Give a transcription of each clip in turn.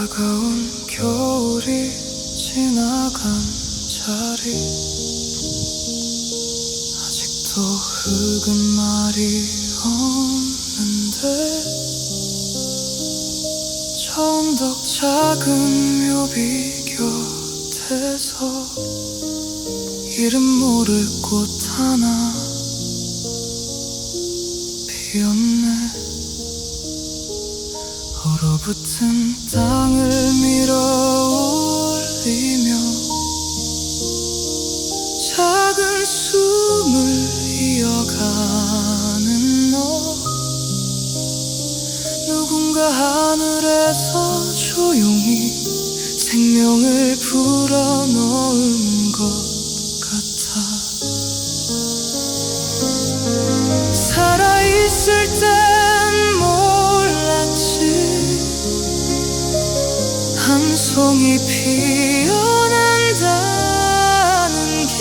차가운 겨울이 지나간 자리 아직도 흙은 말이 없는데 저 언덕 작은 묘비 곁에서 이름 모를 꽃 하나 피었네. 얼어붙은 땅을 밀어 올리며 작은 숨을 이어가는 너, 누군가 하늘에서 조용히 생명을 불어넣은 것 같아. 살아있을 땐 몰랐지 한 송이 피어난다는 게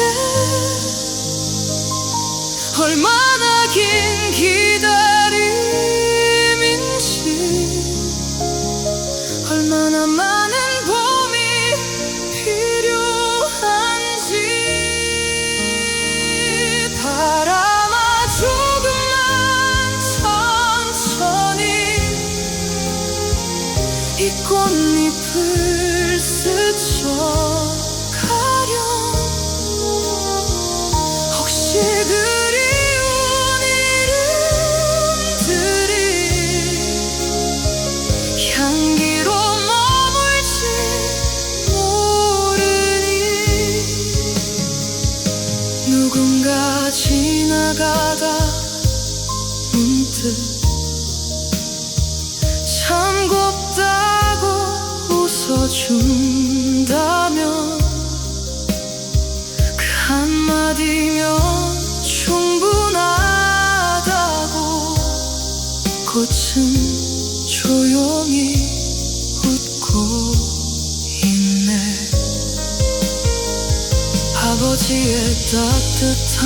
얼마나 긴 기다림인지, 얼마나 많은 봄이 필요한지. 바람아 조금만 천천히 이 꽃잎을 스쳐가렴. 혹시 그리운 이름들이 향기로 머물지 모르니. 누군가 지나가다 문득 참 곱다고 웃어준다면 그 한마디면 충분하다고 꽃은 조용히 웃고 있네. 아버지의 따뜻한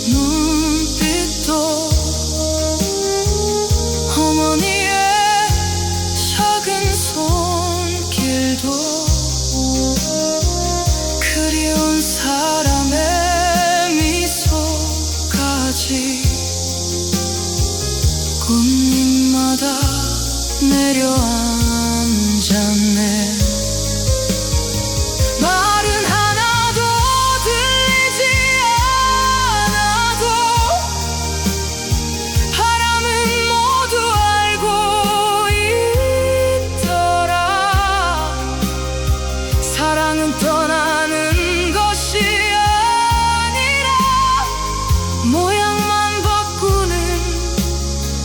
눈빛도 어머니의 작은 손길도 그리운 사람의 미소까지 꽃잎마다 내려앉았네. 말은 하나도 들리지 않아도 바람은 모두 알고 있더라. 사랑은 떠나는 것이 아니라 모양만 바꾸는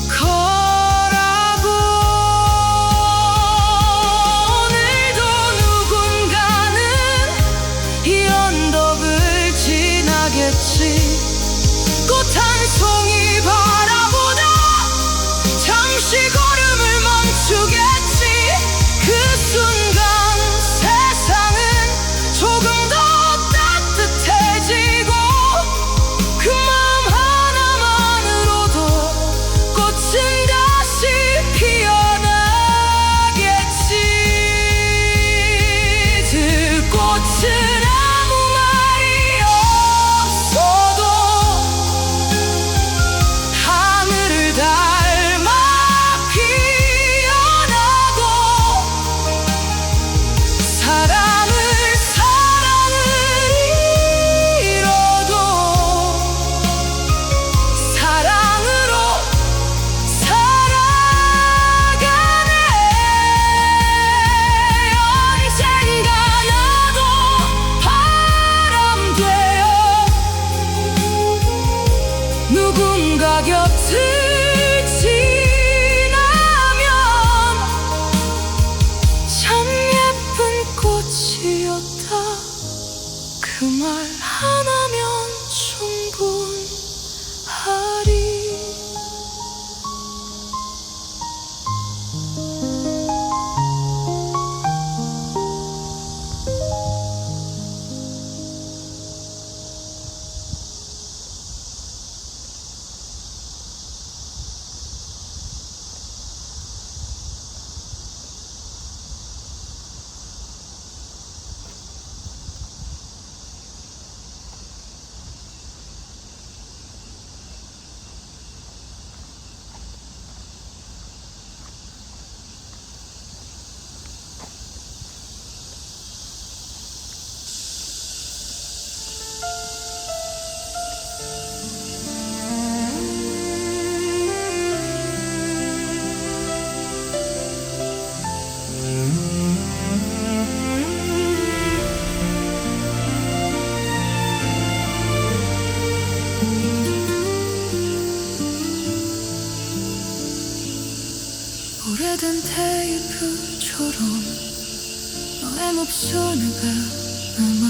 거라고. 오늘도 누군가는 이 언덕을 지나겠지. 꽃 한 송이 바라보다 잠시 걸음을 멈추겠지. 그 순간 세상은 조금 더 따뜻해지고 그 마음 하나만으로도 꽃은 다시 피어나겠지. 들꽃은 아무 말이 없어도 하늘을 닮아 피어나고 사랑을 잃어도 사랑으로 살아가네. 언젠가 나도 바람 되어 누군가 곁을 지나면 참 예쁜 꽃이었다. 그 말 하나면 충분하리. 목소리가 남아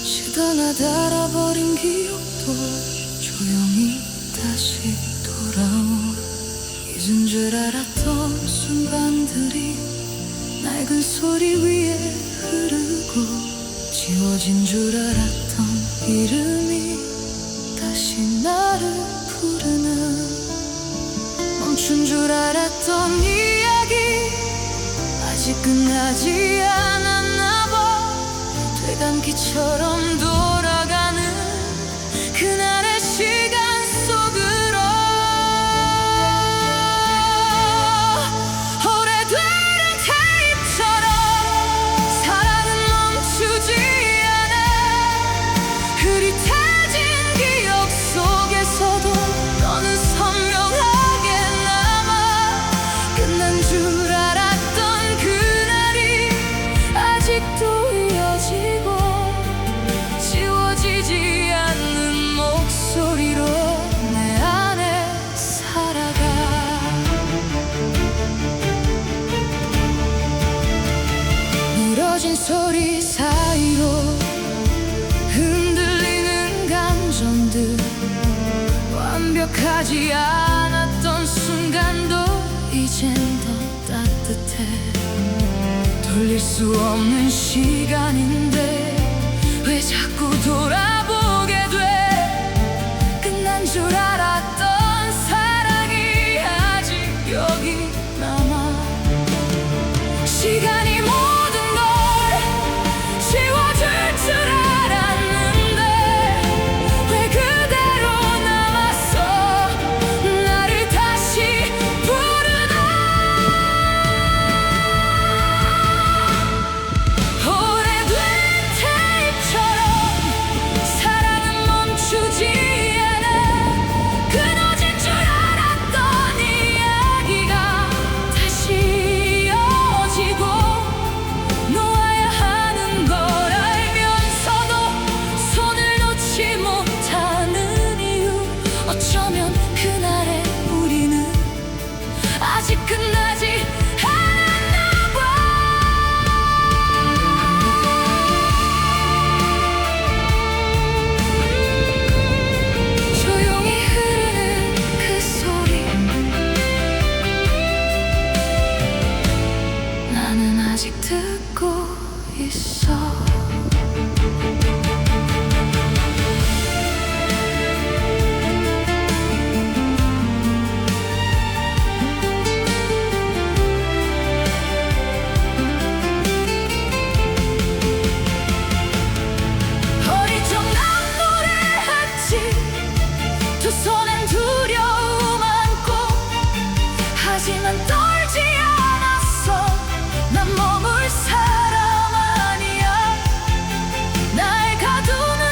시다나 달아버린 기억도 조용히 다시 돌아온 잊은 줄 알았던 순간들이 낡은 소리 위에 흐르고 지워진 줄 알았던 이름이 다시 나를 부르는 멈춘 줄 알았던 이야기 아직 끝나지 않았나 봐 되감기처럼 돌아가는 그날의 시간 속으로 오래된 테이프처럼 사랑은 멈추지 않아 흐릿해진 기억 속에서도 너는 선명하게 남아 끝난 줄 알았던 그날이 아직도 이어지고 지워지지 않는 목소리로 내 안에 살아가 늘어진 소리 사이로 흔들리는 감정들 완벽하지 않았던 순간도 이젠 더 따뜻해 돌릴 수 없는 시간인데 왜 자꾸 돌아보게 돼 끝난 줄 알았던 사랑이 아직 여기 남아 시간이 모든 걸 지워줄 줄 알았는데 왜 그대로 남았어 나를 다시 부르나 오래된 테이프처럼 사랑은 멈추지 않아 끊어진 줄 알았던 이야기가 다시 이어지고 놓아야 하는 걸 알면서도 손을 놓지 못하는 이유 어쩌면 그날의 우리는 아직 끝나지 않았나 봐 조용히 흐르는 그 소리 나는 아직 듣고 있어 어릴 적 난 노래했지 두 손엔 두려움 안고 하지만 떨지 않았어 난 머물 사람 아니야 날 가두는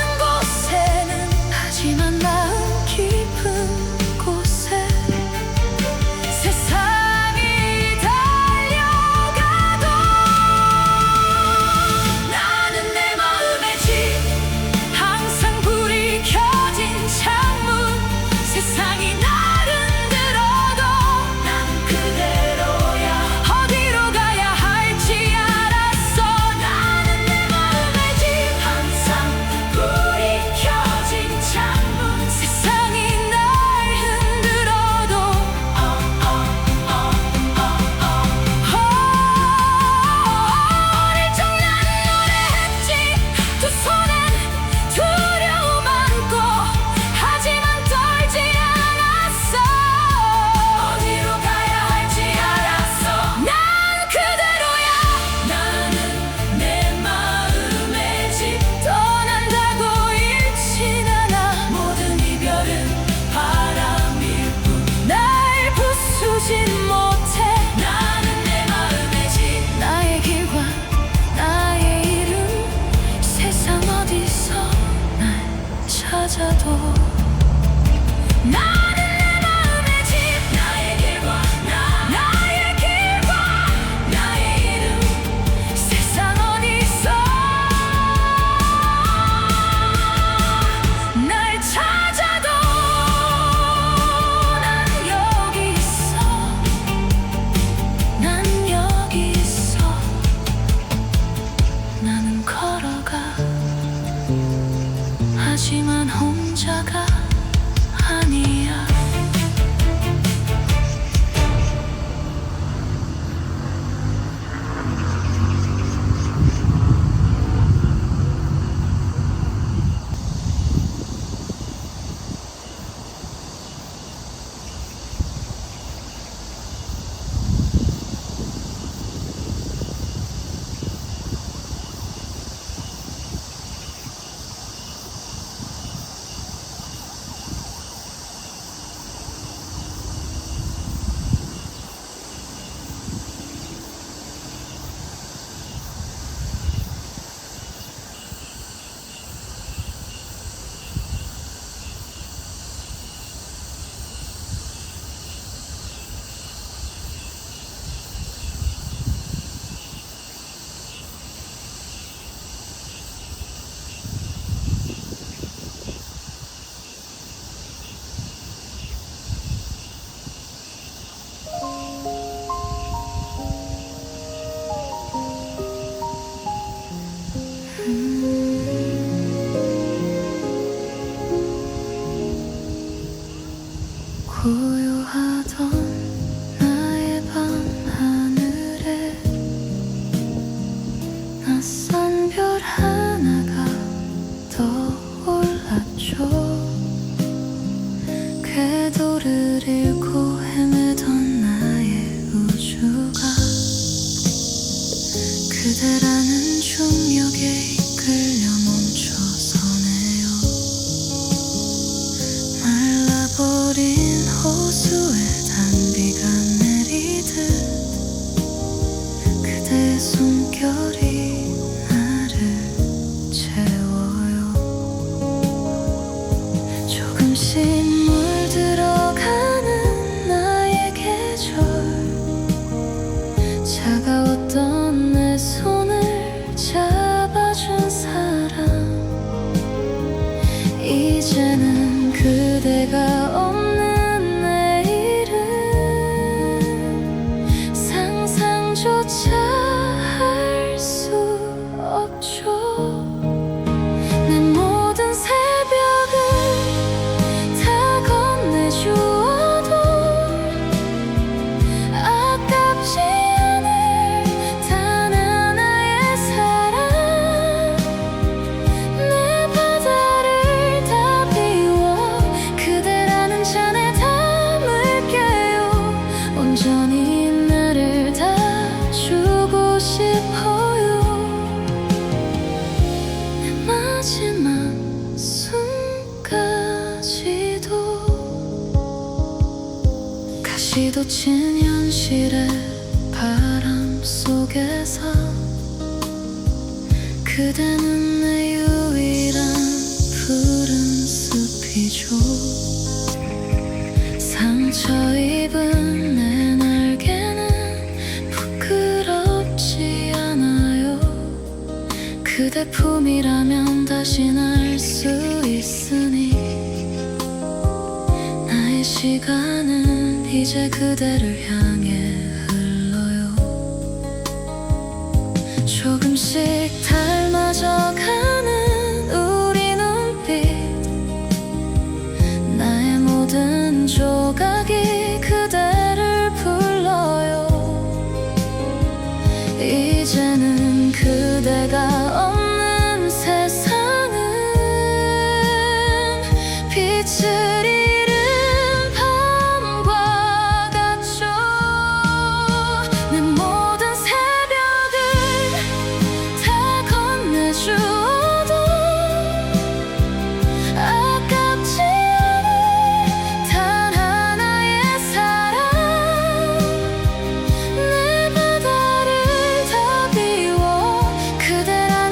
하나가 떠올랐죠. 궤도를 잃고 헤매던 나의 우주가 그대라는 중력에 이끌려 멈춰서네요. 말라버린 호수에 단비가 내리듯 그대의 숨결이 나를 채워요. 조금씩 물들어가는 나의 계절, 차가웠던 내 손을 잡아준 사람, 이제는 그대가 없는 내일은 상상조차 할 수 없죠. 내 모든 새벽을 다 건네주어도 아깝지 않을 단 하나의 사랑, 내 바다를 다 비워 그대라는 잔에 담을게요. 온전히 나를 다 주고 싶어요. 내 마지막 숨까지도 가시도 친 현실의 바람 속에서 그대는 내 유일한 푸른 숲이죠. 상처 입은 내 날개는 부끄럽지 않아요. 그대 품이라면 다시 날 수 있으니 나의 시간은 이제 그대를 향해 흘러요. 조금씩 닮아져가는 우리 눈빛, 나의 모든 조각이 그대를 불러요. 이제는 그대가 없는 세상은 빛을 잃은 밤과 같죠. 내 모든 새벽을 다 건네주어도 아깝지 않을 단 하나의 사랑, 내 바다를 다 비워 그대라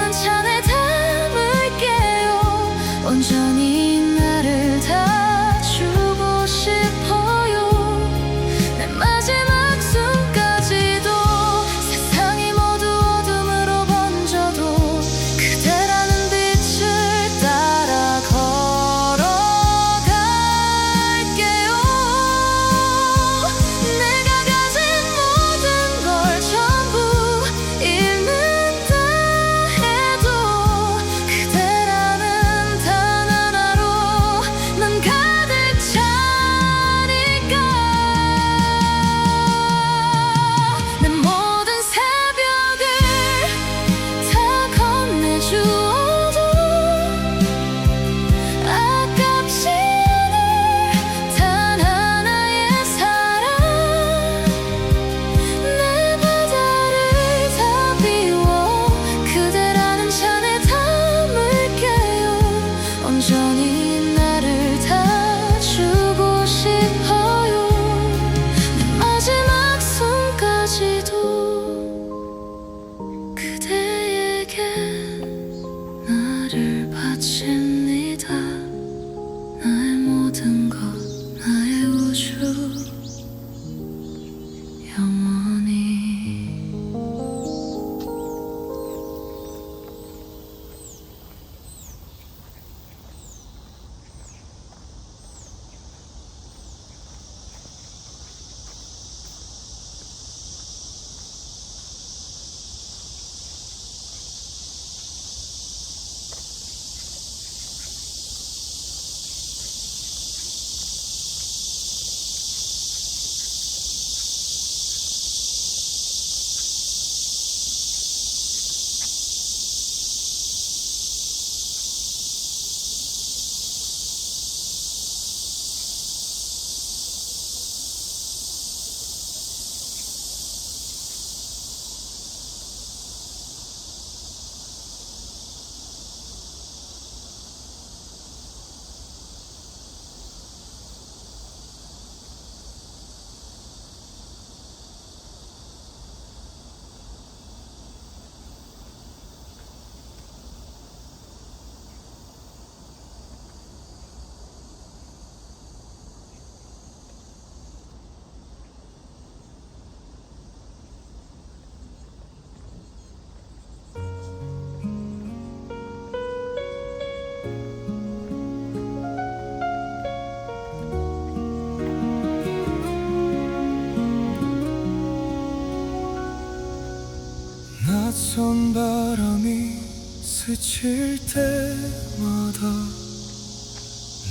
낯선 바람이 스칠 때마다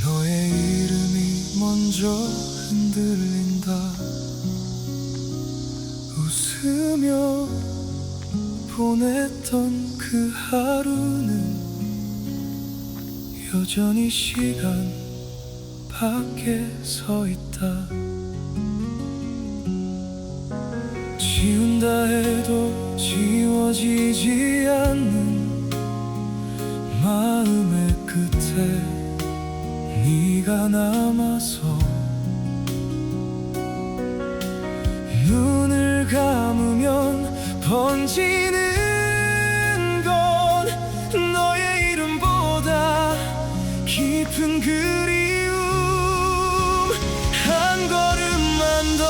너의 이름이 먼저 흔들린다. 웃으며 보냈던 그 하루는 여전히 시간 밖에 서 있다. 지운다 해도 지워지지 않는 마음의 끝에 네가 남아서 눈을 감으면 번지는 건 너의 이름보다 깊은 그리움. 한 걸음만 더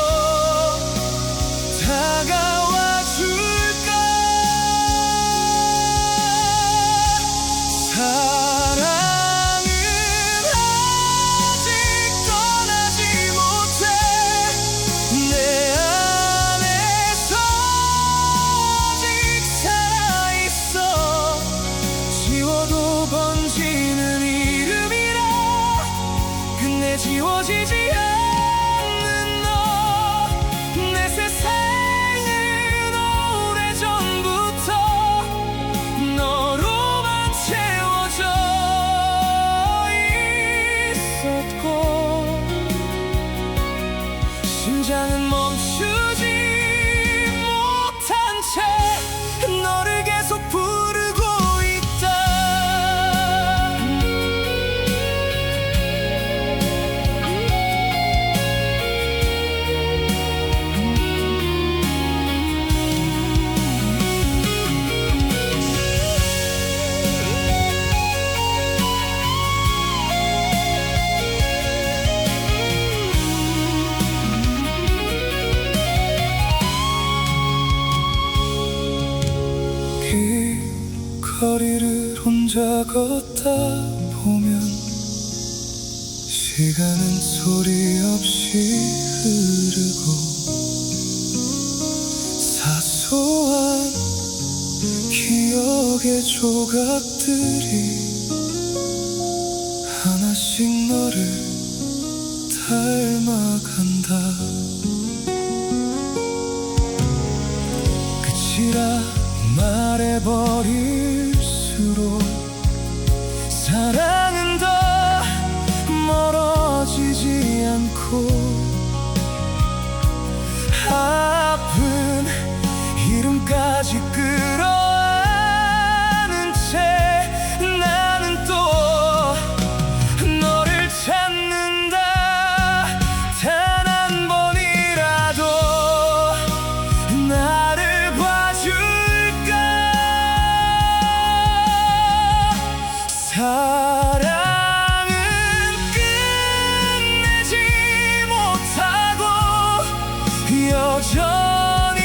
다가와 줄까. 사랑은 아직 떠나지 못해 내 안에서 아직 살아있어. 지워도 번지는 이름이라 끝내 지워지지 않는 너. 내 세상은 오래전부터 너로만 채워져 있었고 심장은 멈추지 못한 채 너를 계속 부르고 있다. 이 거리를 혼자 걷다 보면 시간은 소리 없이 흐르고 사소한 기억의 조각들이 하나씩 너를 닮아간다. 끝이라 말해버릴수록 사랑은 더 멀어지지 않고 아픈 이름까지 끌어안은 채 나는 또 너를 찾는다. 단 한 번이라도 나를 봐줄까. 사랑은 끝내지 못하고 여전히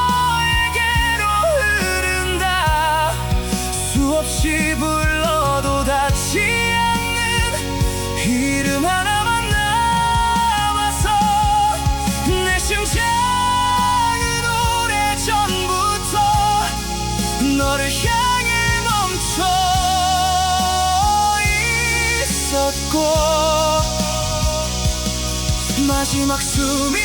너에게로 흐른다. 수없이 불러도 닿지 않는 이름 하나만 남아서 내 심장은 오래전부터 너를 향해 멈춰 있었고 마지막 숨이